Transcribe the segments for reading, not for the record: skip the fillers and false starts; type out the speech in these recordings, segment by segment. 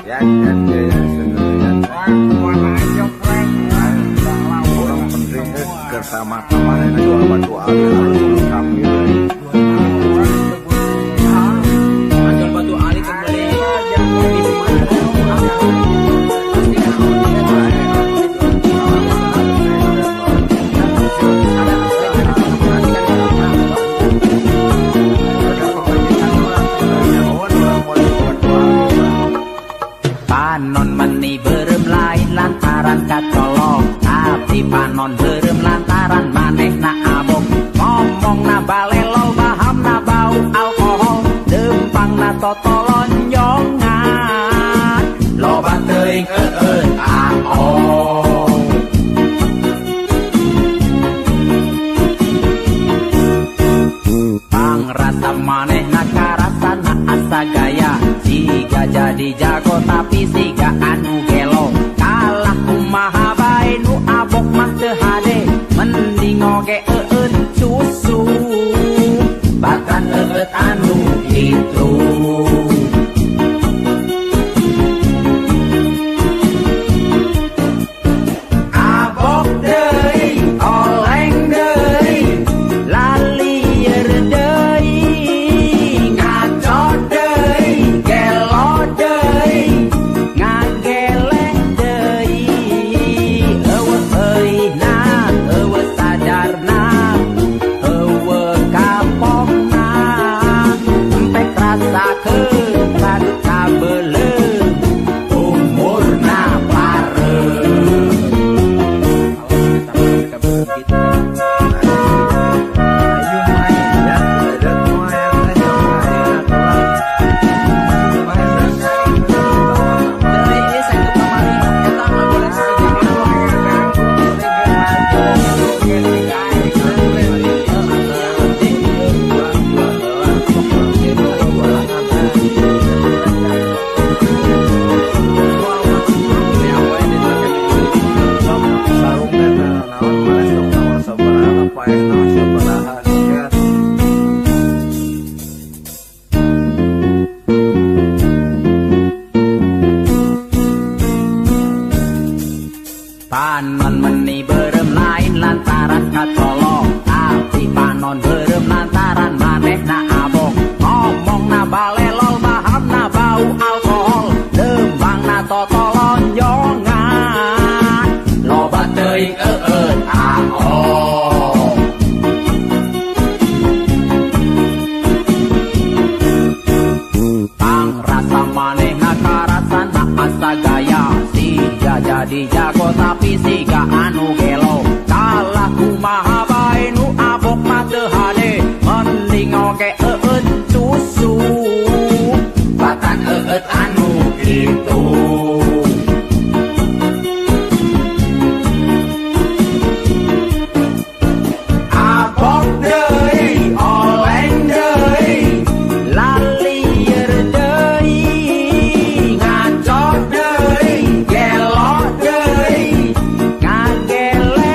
Ya, sebenarnya orang penting bersama-sama ini jual batu alis harus kami. Jual batu alis kembali. Panon meni berem lain lantaran kacolok, tapi panon berem lantaran maneh na abok. Ngomong na balelo baham na bau alkohol, dempang na totolonjongan. Loba teuing aong. Pangrasa maneh na karasa na asa gaya, siga jadi jago tapi siga anu gelo. Kalah kumaha bae nu abok mah teu hade, mending oge eueut susu bahkan eueut anu itu. Abok deui oleng deui lalieur deui ngaco deui gelo deui ngageleng deui eueuh euina eueuh sadarna eueuh kapokna empek rasakeun radu kabeuleung umurna pareung. Panon meni berem lain lantaran kacolok, tapi panon berem lantaran maneh na abok. Ngomong na balelol baham na bau alkohol, dembang na totolonjongan. Loba teuing eueut aong. Pangrasa maneh na karasan na asa gaya, siga jadi jago tapi siga anu gelo. Kalah kumaha bae nu abok mah teu hade, mending oge eueut susu bahkan eueut anu itu. Abok deui oleng deui lalieur deui ngaco deui gelo deui ngageleng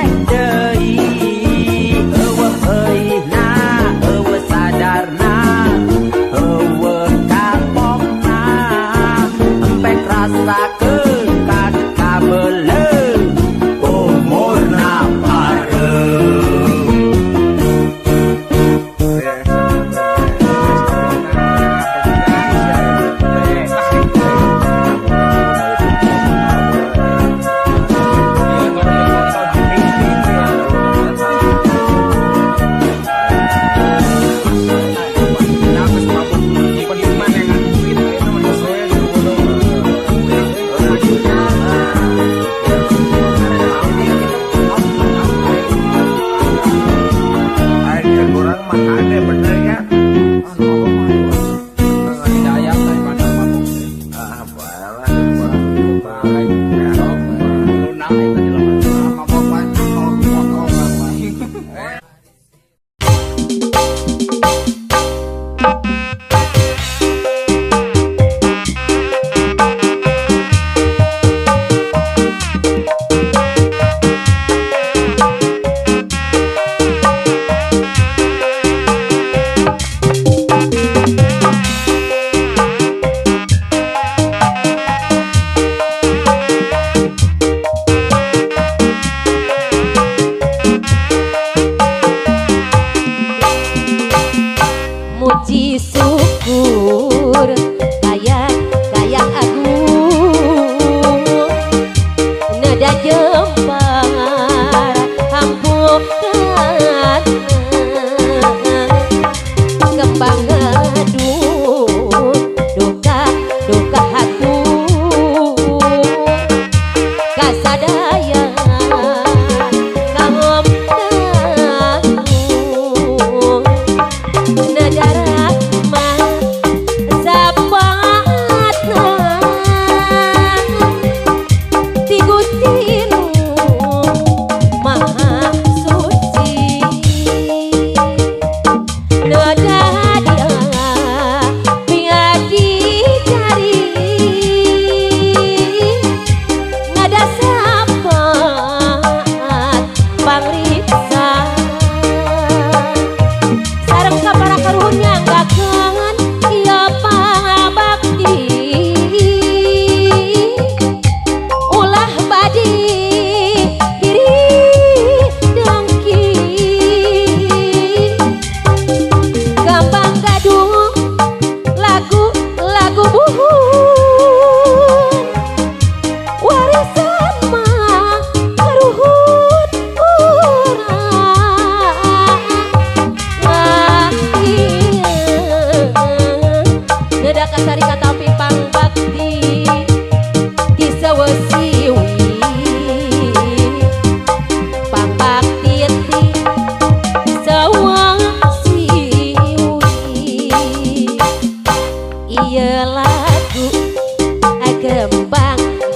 lagu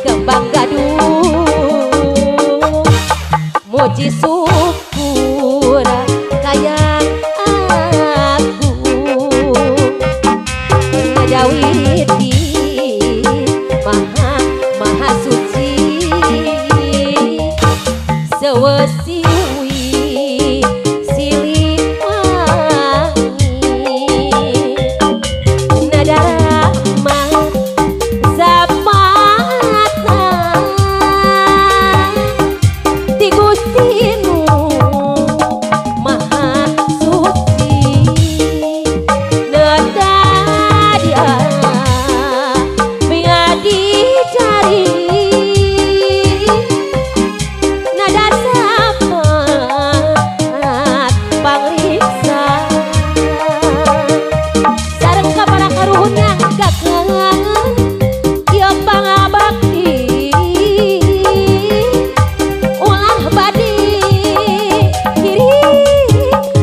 kembang gadung muji syukur kayang aku ngedawiti maha suci sewesiwi silih wangi nadara ti Gustinu maha suci nada dia biar dicari nada sapat pangriksa sareng kapara karuhnya gakeun ieu pangabakti ulah badi diri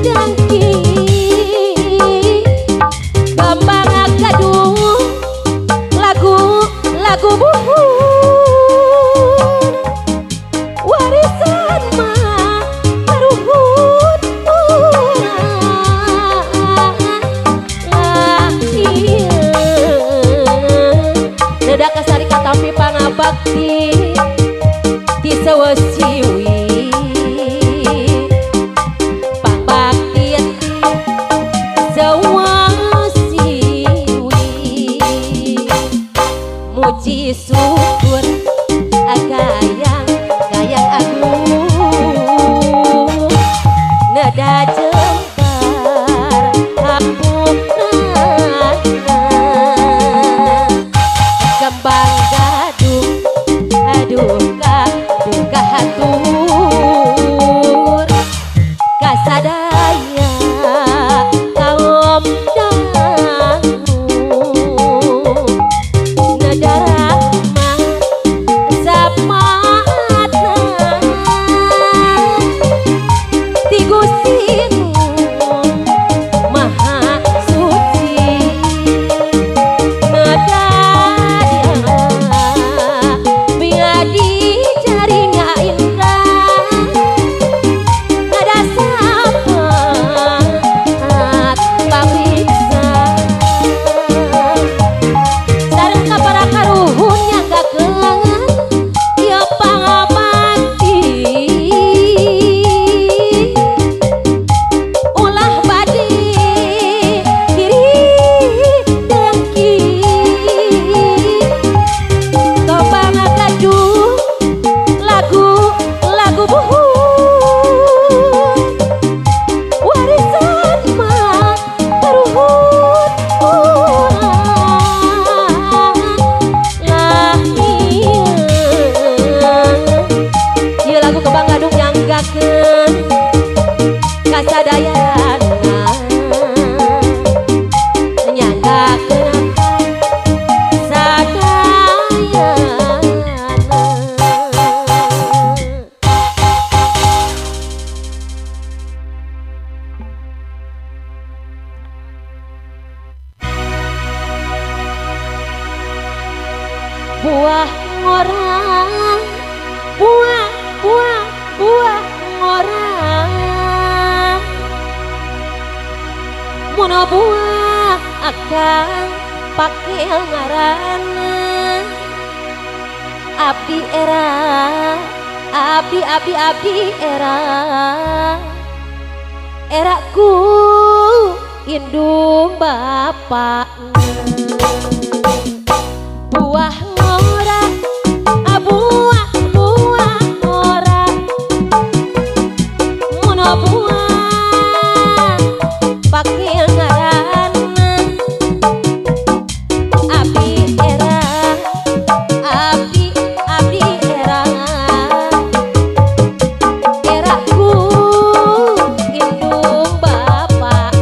dengki kembang gadung lagu buhur warisan mah karuhun nada kasari katampi pangabakti di sewesiwi pangbakti sewesiwi muji syukur kayang agung nada jembar hapuran kembang gadung duka hatur kasadaya kaum dangu nadara sapatna ti Gustinu maha suci nada dia biar dicari nggak indah nada sapat pangriksa sareng kapara karuhunnya gakeun ieu pangabakti ulah badi diri dengki kembang gadung lagu buhur warisan mah karuhun lah ieu lagu kembang gadung nyanggakeun kasadayana nyanggakeun sadayana. Buah ngorang buah ngorang mun buah akan pake ngaranna abdi era ku indung bapak buah ngorang buah ngorang mun buah pake ngaranna abdi era ku indung bapak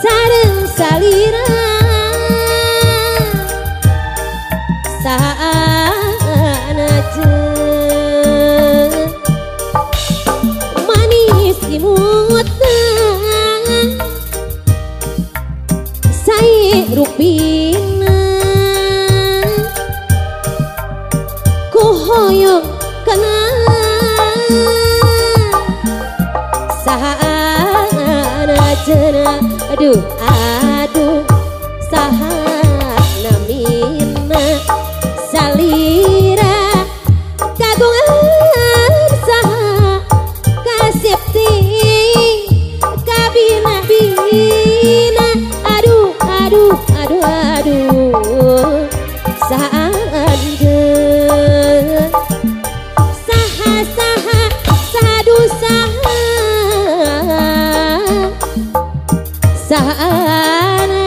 sareng salira saanajeun manis imut sae rupina ku hoyong kenal saanajeun aduh aduh sahana mina salira kagungan saha kasepti kabina bina aduh aduh aduh aduh saanjeun saha saha sadu saha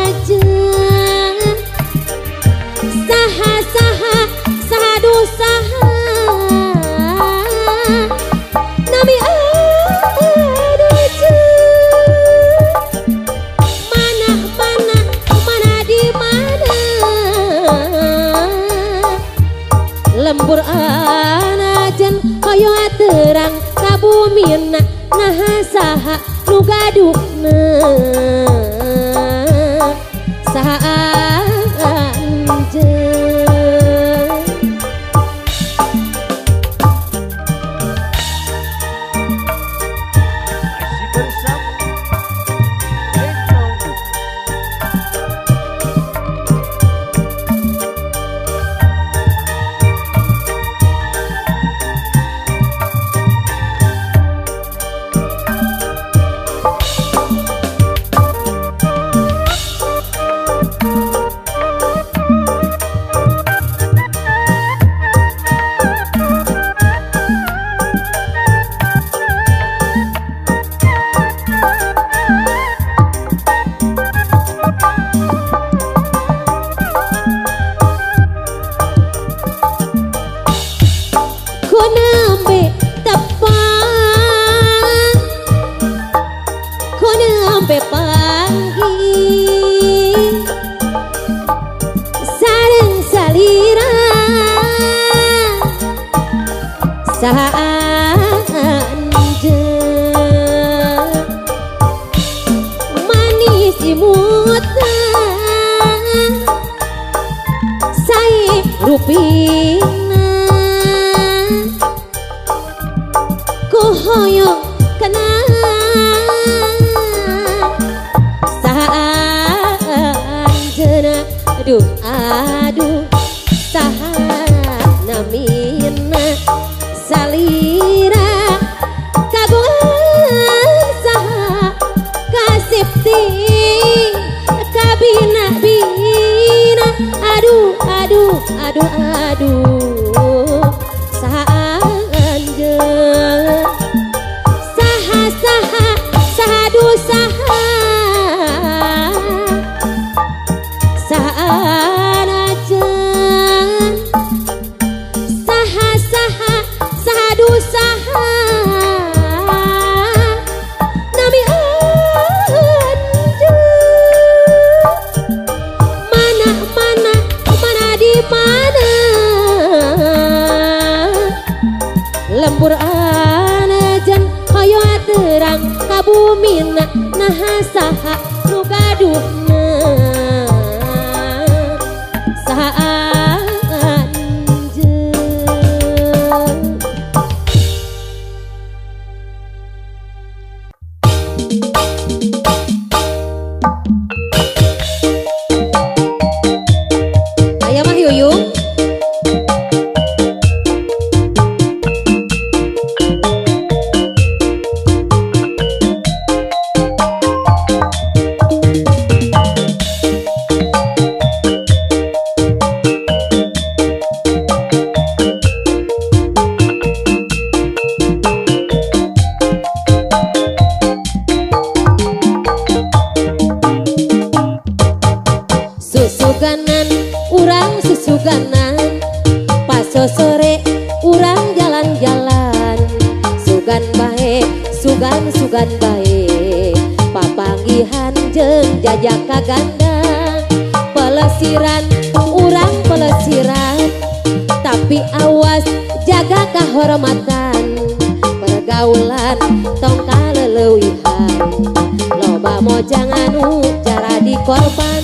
saanajeun saha saha sadu saha nami adujeun mana mana mana di mana lembur anajan hoyo terang kabumina naha saha nu gaduhna saanjeun Masih bersama Tekno. ku nembe tepang ku nembe panggih sareng salira saanjeun manis imut sae rupina ku hoyong kenal saanjeun aduh aduh sahana mina salira kagungan saha kasepti kabina bina aduh aduh aduh aduh saanjeun saha saha sadu saha saanajeun saha saha sadu saha nami anjeun mana mana mana di mana lembur anajan hoyo terang kabumina naha saha nu gaduhna saanjeun aya mah yuyung jeung jajaka gandang. Pelesiran urang pelesiran, tapi awas jaga kahormatan. Pergaulan tong kaleleuwihan, loba mojang anu cara dikorban.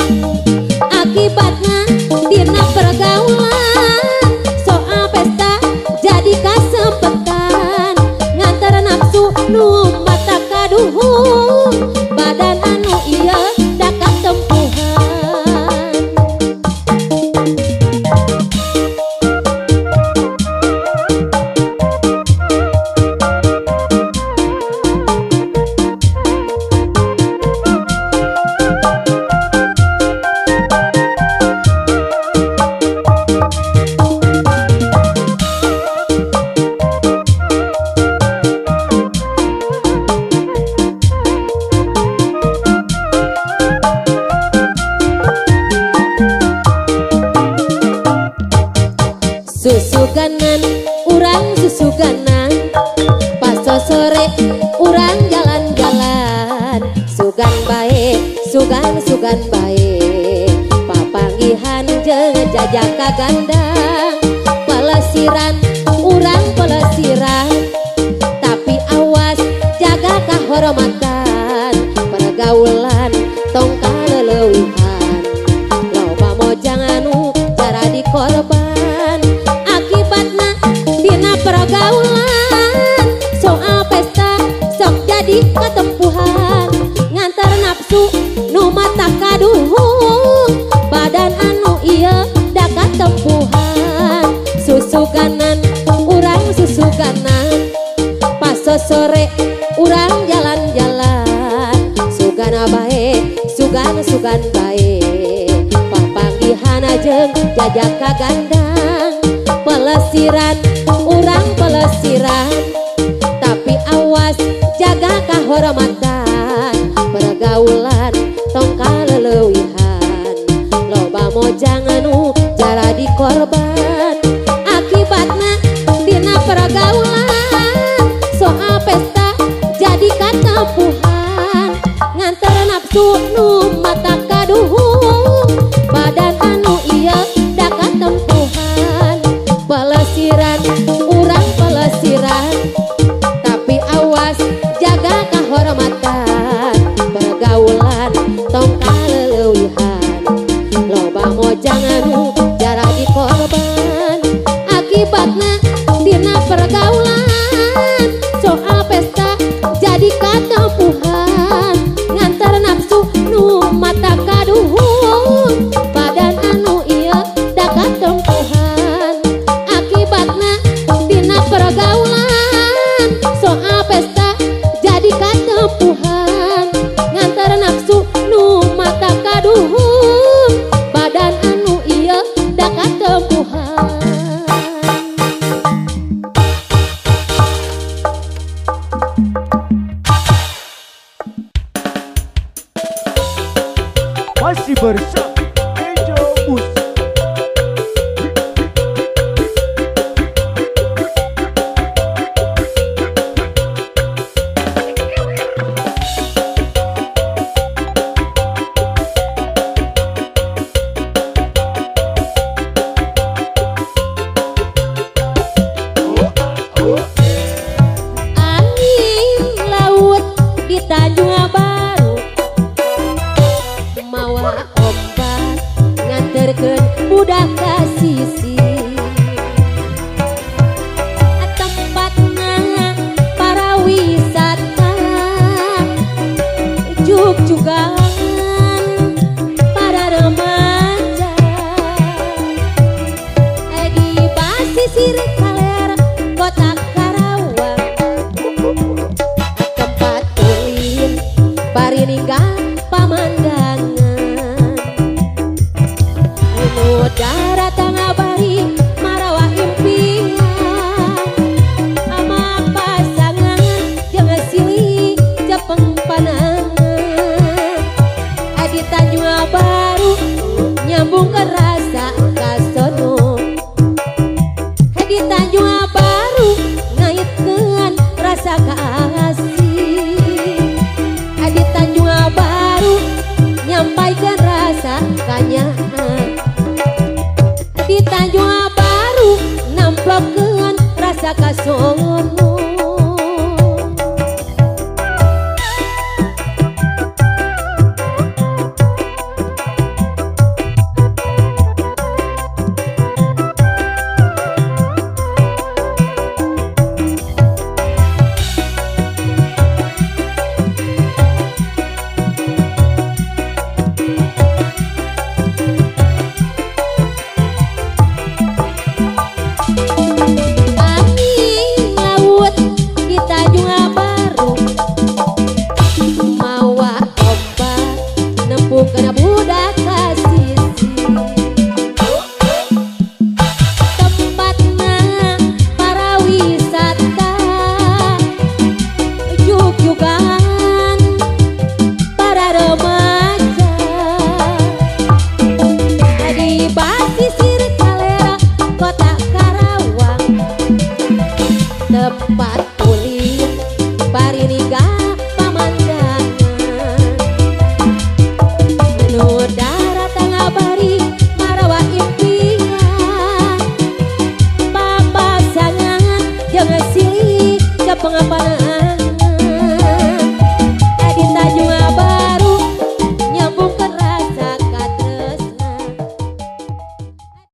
Akibatna dina pergaulan soal pesta jadi kasempetan. Nganter nafsu nu mata kaduhung, badan anu ieu da katempuhan. Susuganan, urang susuganan, pas sore urang jalan-jalan. Sugan bae, sugan bae, papanggihan jeung jajaka gandang. Pelesiran, urang pelesiran, tapi awas jaga kahormatan. Pergaulan tong kaleleuwihan, loba mojang anu cara dikorban. Akibatna dina pergaulan soal pesta sok jadi katempuhan. Ngantar nafsu nu mata kaduhung, badan anu ieu da katempuhan. Susuganan urang susuganan, pas sore urang jalan-jalan. Sugana bae, sugan bae, papanggihan jeung jajaka gandang. Pelesiran urang pelesiran, tapi awas jaga kahormatan. Pergaulan tong kaleleuwihan, loba mojang anu cara dikorban. Akibatna dina pergaulan soal pesta jadi katempuhan. Nganter nafsu nu mata kaduhung, badan anu ieu da katempuhan. Pelesiran urang pelesiran, tapi awas jaga kahormatan. Pergaulan tong kaleleuwihan, loba mojang anu cara dikorban. Akibatna dina pergaulan soal pesta jadi katempuhan. Ngantar nafsu nu mata kaduhung, badan anu ieu da katempuhan. Akibatna dina pergaulan soal pesta jadi katempuhan. Ngantar nafsu nu mata kaduhung, badan anu ieu da katempuhan. Masih bersama Angel Musik. Angin laut di Tanjung Baru, mawa ombak nganterkeun budak ka sisi. Tempatna para wisata, jug-jugan para remaja. Di basisir kaler kota Karawang, tempat ulin bari ninggal pamandangan. Anu daratang abari marawa impian, ama pasangan jeung silih cepeng panangan. Di Tanjung Baru nyambung ke rasa kasono. Di Tanjung Baru ngaitkeun rasa kasih. Di Tanjung Baru makanya di Tanjung Baru nampakkan rasa kasono. Kena budak kasih tempatnya para wisata juk-jukan para remaja di basisir Kalera kota Karawang tempat kuliah Bariniga darat tengah bari marawa impian papasangan jangan silih ke pengapalan